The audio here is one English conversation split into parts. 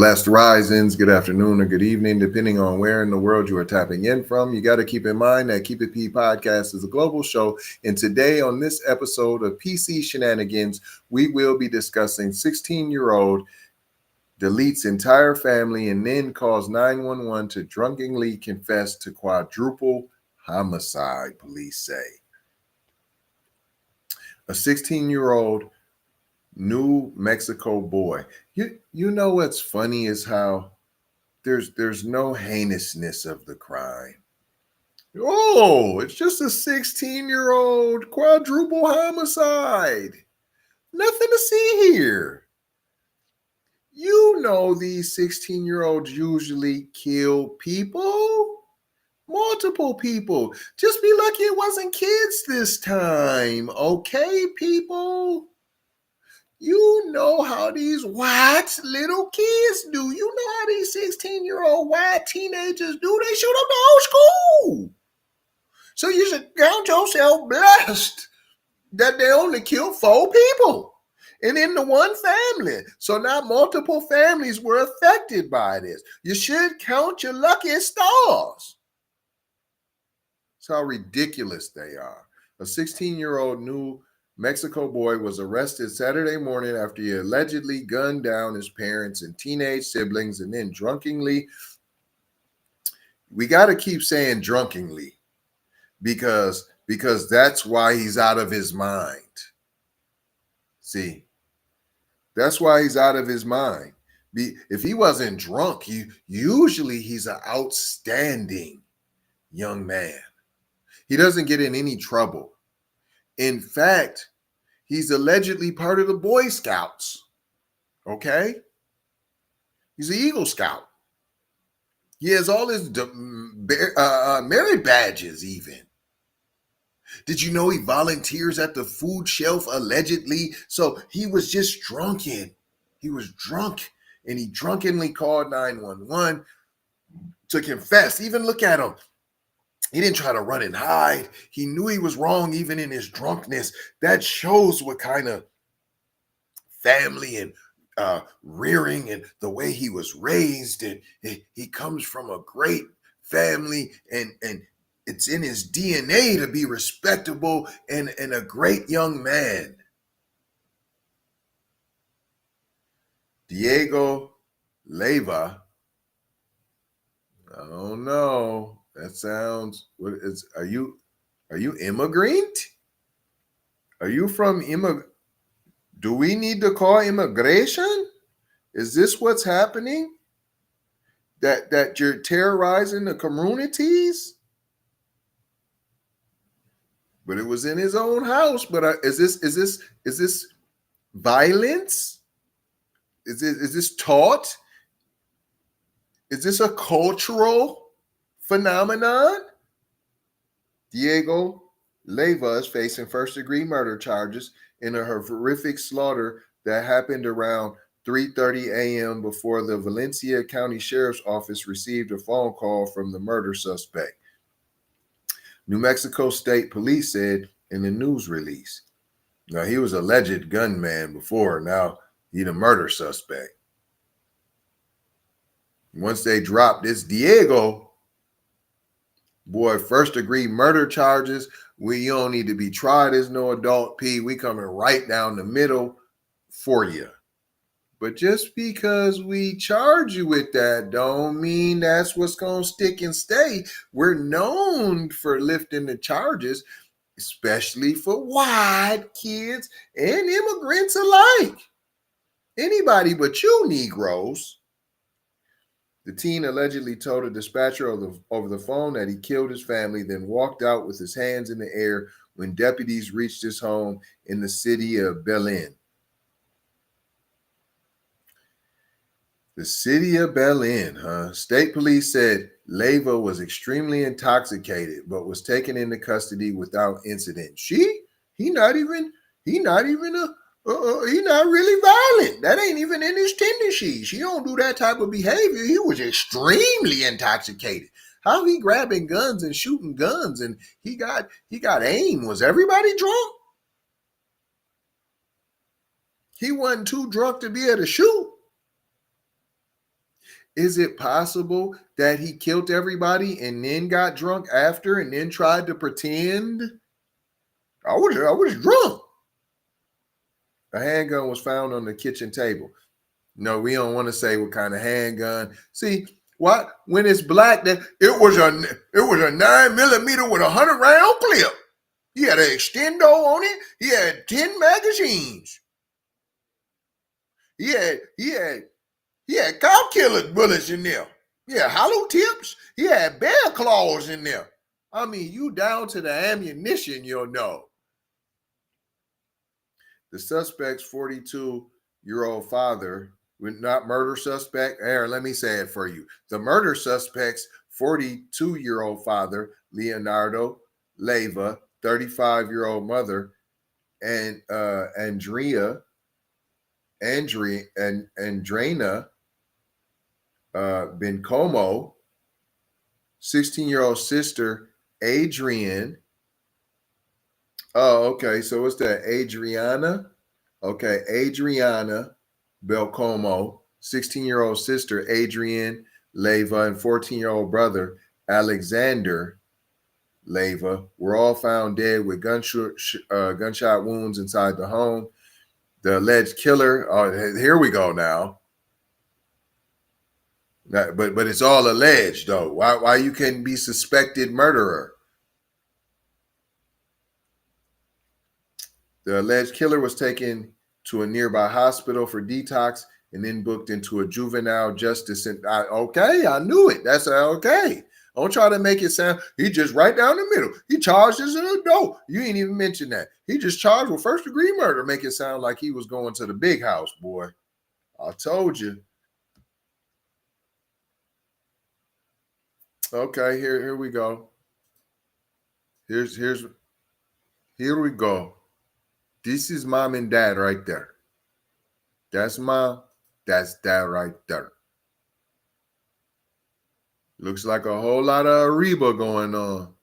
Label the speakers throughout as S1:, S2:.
S1: Blessed risings, good afternoon or good evening, depending on where in the world you are tapping in from. You got to keep in mind that Keep It P podcast is a global show. And today on this episode of PC Shenanigans, we will be discussing 16-year-old deletes entire family and then calls 911 to drunkenly confess to quadruple homicide, police say. A 16-year-old New Mexico boy. You know what's funny is how there's no heinousness of the crime. Oh, it's just a 16-year-old quadruple homicide. Nothing to see here. You know these 16-year-olds usually kill people. Multiple people. Just be lucky it wasn't kids this time. Okay, people? You know how these white little kids do. You know how these 16-year-old white teenagers do. They shoot up the whole school. So you should count yourself blessed that they only killed 4 people. And in the one family. So now multiple families were affected by this. You should count your lucky stars. That's how ridiculous they are. A 16-year-old New Mexico boy was arrested Saturday morning after he allegedly gunned down his parents and teenage siblings and then drunkenly, we got to keep saying drunkenly because that's why he's out of his mind. See, that's why he's out of his mind. If he wasn't drunk, usually he's an outstanding young man. He doesn't get in any trouble. In fact, he's allegedly part of the Boy Scouts. Okay? He's an Eagle Scout. He has all his merit badges even. Did you know he volunteers at the food shelf allegedly? So he was just drunken. He was drunk and he drunkenly called 911 to confess. Even look at him. He didn't try to run and hide. He knew he was wrong even in his drunkenness. That shows what kind of family and rearing and the way he was raised. And he comes from a great family and it's in his DNA to be respectable and a great young man. Diego Leyva. I don't know. That sounds, are you immigrant? Are you from do we need to call immigration? Is this what's happening? That you're terrorizing the communities? But it was in his own house. But is this violence? Is this taught? Is this a cultural phenomenon? Diego Leyva is facing first-degree murder charges in a horrific slaughter that happened around 3:30 a.m. before the Valencia County Sheriff's Office received a phone call from the murder suspect. New Mexico State Police said in the news release. Now, he was an alleged gunman before. Now, he's a murder suspect. Once they dropped this Diego, boy, first-degree murder charges, you don't need to be tried as no adult P. We coming right down the middle for you. But just because we charge you with that don't mean that's what's going to stick and stay. We're known for lifting the charges, especially for white kids and immigrants alike. Anybody but you, Negroes. The teen allegedly told a dispatcher over the phone that he killed his family, then walked out with his hands in the air when deputies reached his home in the city of Belen. The city of Belen, huh? State police said Leyva was extremely intoxicated, but was taken into custody without incident. He not really violent. That ain't even in his tendencies. He don't do that type of behavior. He was extremely intoxicated. How he grabbing guns and shooting guns and he got aim. Was everybody drunk? He wasn't too drunk to be able to shoot. Is it possible that he killed everybody and then got drunk after and then tried to pretend? I was drunk. A handgun was found on the kitchen table. No, we don't want to say what kind of handgun. See, what when it's black, that it was a 9mm with a 100-round clip. He had an extendo on it. He had 10 magazines. He had cow killer bullets in there. He had hollow tips. He had bear claws in there. I mean, you down to the ammunition, you'll know. The suspect's 42-year-old father, not murder suspect. Here, let me say it for you. The murder suspect's 42-year-old father, Leonardo Leyva, 35-year-old mother, and Andrina Bencomo, 16-year-old sister, Adrienne. Oh, okay. So it's that Adriana. Okay, Adriana Belcomo, 16-year-old sister, Adrienne Leyva, and 14-year-old brother, Alexander Leyva, were all found dead with gunshot wounds inside the home. The alleged killer, here we go now. But it's all alleged, though. Why you can be suspected murderer? The alleged killer was taken to a nearby hospital for detox and then booked into a juvenile justice center. Okay, I knew it. That's okay. Don't try to make it sound, he just right down the middle. He charged as an adult. You ain't even mentioned that. He just charged with first-degree murder. Make it sound like he was going to the big house, boy. I told you. Okay, here we go. Here we go. This is mom and dad right there. That's mom. That's dad right there. Looks like a whole lot of Ariba going on.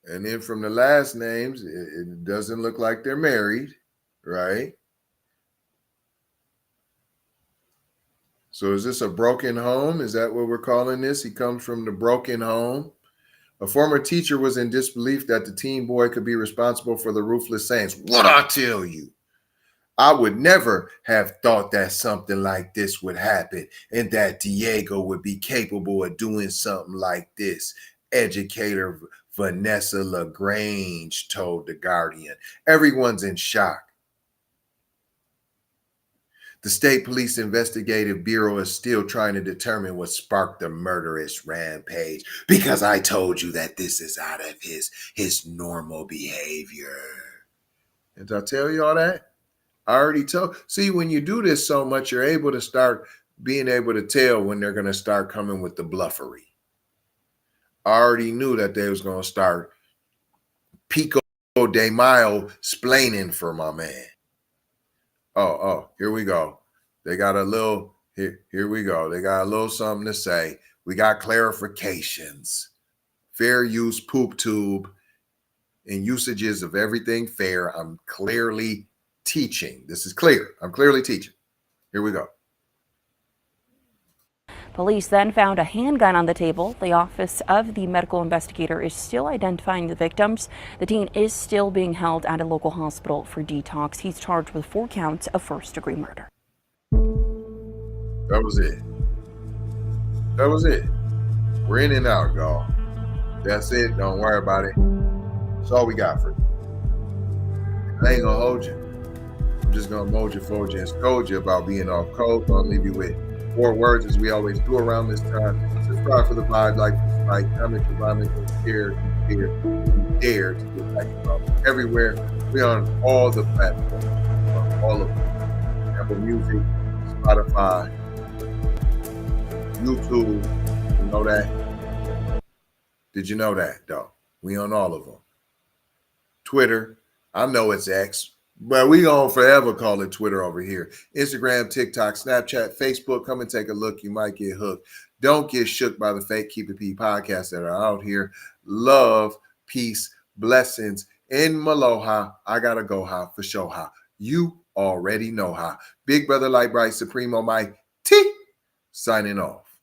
S1: And then from the last names, it doesn't look like they're married, right? So is this a broken home? Is that what we're calling this? He comes from the broken home. A former teacher was in disbelief that the teen boy could be responsible for the ruthless Saints. What I tell you? I would never have thought that something like this would happen and that Diego would be capable of doing something like this. Educator Vanessa LaGrange told The Guardian. Everyone's in shock. The State Police Investigative Bureau is still trying to determine what sparked the murderous rampage, because I told you that this is out of his normal behavior. Did I tell you all that? I already told. See, when you do this so much, you're able to start being able to tell when they're going to start coming with the bluffery. I already knew that they was going to start Pico de Mayo splaining for my man. Oh, here we go. They got a little, here we go. They got a little something to say. We got clarifications. Fair use poop tube and usages of everything fair. I'm clearly teaching. This is clear. I'm clearly teaching. Here we go.
S2: Police then found a handgun on the table. The office of the medical investigator is still identifying the victims. The teen is still being held at a local hospital for detox. He's charged with 4 counts of first-degree murder.
S1: That was it. That was it. We're in and out, y'all. That's it. Don't worry about it. That's all we got for you. I ain't gonna hold you. I'm just gonna mold you, fold you, and scold you about being off code. I'll leave you with 4 words, as we always do around this time. Subscribe for the vibe, like this, like, comment, and share, dare to get back involved. Everywhere. We on all the platforms, on all of them. Apple Music, Spotify, YouTube. You know that? Did you know that, though? We on all of them. Twitter. I know it's X, but we gonna forever call it Twitter over here. Instagram, TikTok, Snapchat, Facebook. Come and take a look. You might get hooked. Don't get shook by the fake Keep It P podcasts that are out here. Love, peace, blessings. In Maloha, I gotta go ha for sure ha. You already know ha. Big brother, light bright, supremo, my T. signing off.